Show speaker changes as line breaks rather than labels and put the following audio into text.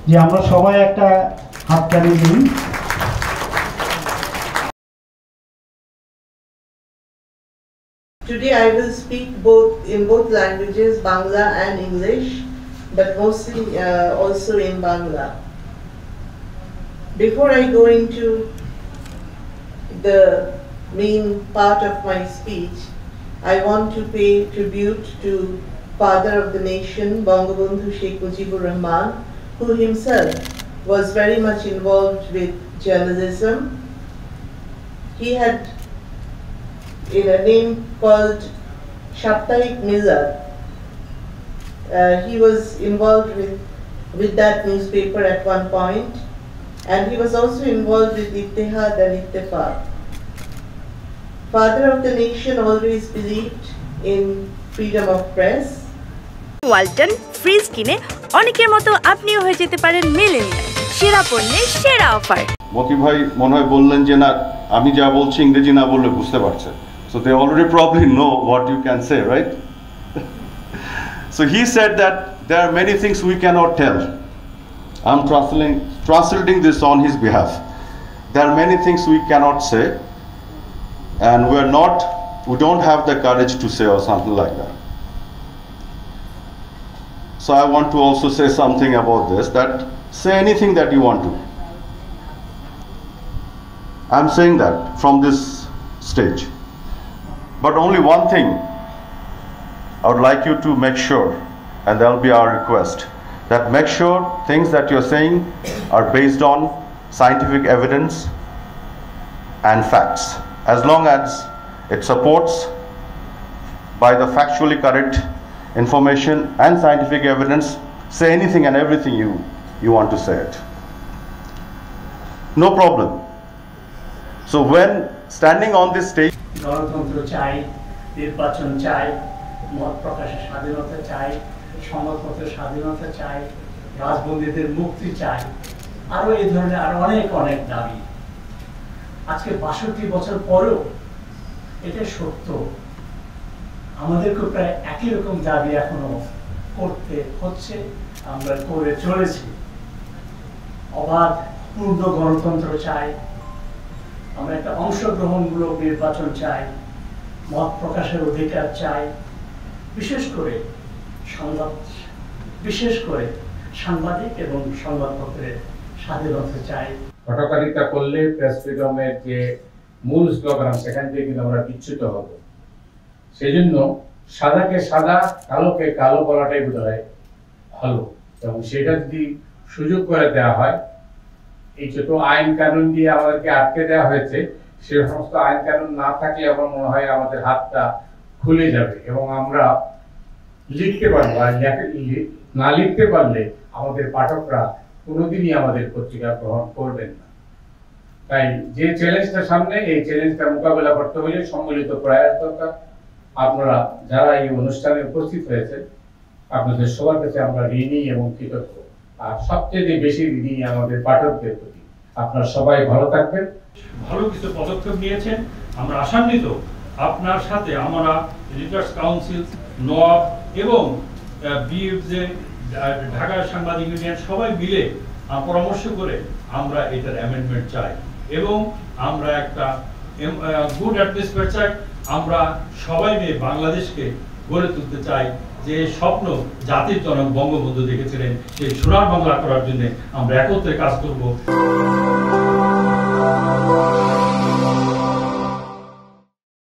যে আমরা সবাই একটা হাততালি দিই।
Today I will speak in both languages, Bangla and English, but mostly also in Bangla. Before I go into the main part of my speech, I want to pay tribute to Father of the Nation, Bangabandhu Sheikh Mujibur Rahman, who himself was very much involved with journalism. He had a name called Saptahik Mizar. He was involved with that newspaper at one point, and he was also involved with Ittihad and Ittifaq. Father of the Nation always believed in freedom of press.
Walton fridge কিনে অনেকের মতো আপনিও হয়ে যেতে পারেন millennial সেরা পণ্যের সেরা অফার।
মকি ভাই মনে হয় বললেন যে না আমি যা বলছি ইংরেজি না বললে বুঝতে পারছে। So they already probably know what you can say, right? So he said that there are many things we cannot tell. I'm translating this on his behalf. There are many things we cannot say, and we don't have the courage to say or something like that. So I want to also say something about this, that say anything that you want to. I'm saying that from this stage. But only one thing I would like you to make sure, and that will be our request, that make sure things that you're saying are based on scientific evidence and facts. As long as it supports by the factually correct information and scientific evidence, say anything and everything you want to say it. No problem. So when standing on this stage,
গণতন্ত্র চাই, নির্বাচন চাই, মত প্রকাশের স্বাধীনতা চাই, সংবাদপত্রের স্বাধীনতা চাই, রাজবন্দীদের মুক্তি চাই, আরো এই ধরনের আরো অনেক অনেক দাবি। আজকে ৬২ বছর পরেও এটা সত্য, আমাদেরকে প্রায় একই রকম দাবি এখনো করতে হচ্ছে, আমরা করে চলেছি। অবাধ পূর্ণ গণতন্ত্র চাই, আমরা একটা অংশগ্রহণমূলক নির্বাচন চাই, মত প্রকাশের অধিকার চাই, বিশেষ করে সাংবাদিক এবং সংবাদপত্রের স্বাধীনতা চাই।
হটকারিতা করলে প্রেস ফ্রিডমের যে মূল স্লোগান সেখান থেকে কিন্তু আমরা বিচ্যুত হব। সেই জন্য সাদাকে সাদা, কালোকে কালো বলাটাই বোধ হয় ভালো, এবং সেটা যদি সুযোগ করে দেওয়া হয়, এই ছোট আইন কানুন দিয়ে আমাদেরকে আটকে দেওয়া হয়েছে, সে সমস্ত আইন কানুন না থাকলে আমার মনে হয় আমাদের হাতটা খুলে যাবে এবং আমরা লিখতে পারবো। আর না লিখতে পারলে আমাদের পাঠকরা কোনোদিনই আমাদের পত্রিকা গ্রহণ করবেন না। তাই যে চ্যালেঞ্জটা সামনে, এই চ্যালেঞ্জটা মোকাবেলা করতে হলে সম্মিলিত প্রয়াস দরকার। আপনারা যারা এই অনুষ্ঠানে উপস্থিত হয়েছে, আপনাদের সবার কাছে আমরা ঋণী এবং কৃতজ্ঞ। আর সবচেয়ে বেশি ঋণী আমাদের পাঠকদের প্রতি। আপনারা সবাই ভালো থাকবেন।
ভালো কিছু পদক্ষেপ নিয়েছেন, আমরা আশান্বিত। আপনার সাথে আমরা এডিটর্স কাউন্সিল, নওয়াব এবং বিএফজে, ঢাকা সাংবাদিক ইউনিয়ন সবাই মিলে পরামর্শ করে আমরা এটার অ্যামেন্ডমেন্ট চাই এবং আমরা একটা গুড অ্যাটমসফিয়ার চাই। আমরা সবাই মিলে বাংলাদেশকে গড়ে তুলতে চাই, যে স্বপ্ন জাতির জনক বঙ্গবন্ধু দেখেছিলেন, সেই সোনার বাংলা করার জন্য আমরা একত্রে কাজ করব।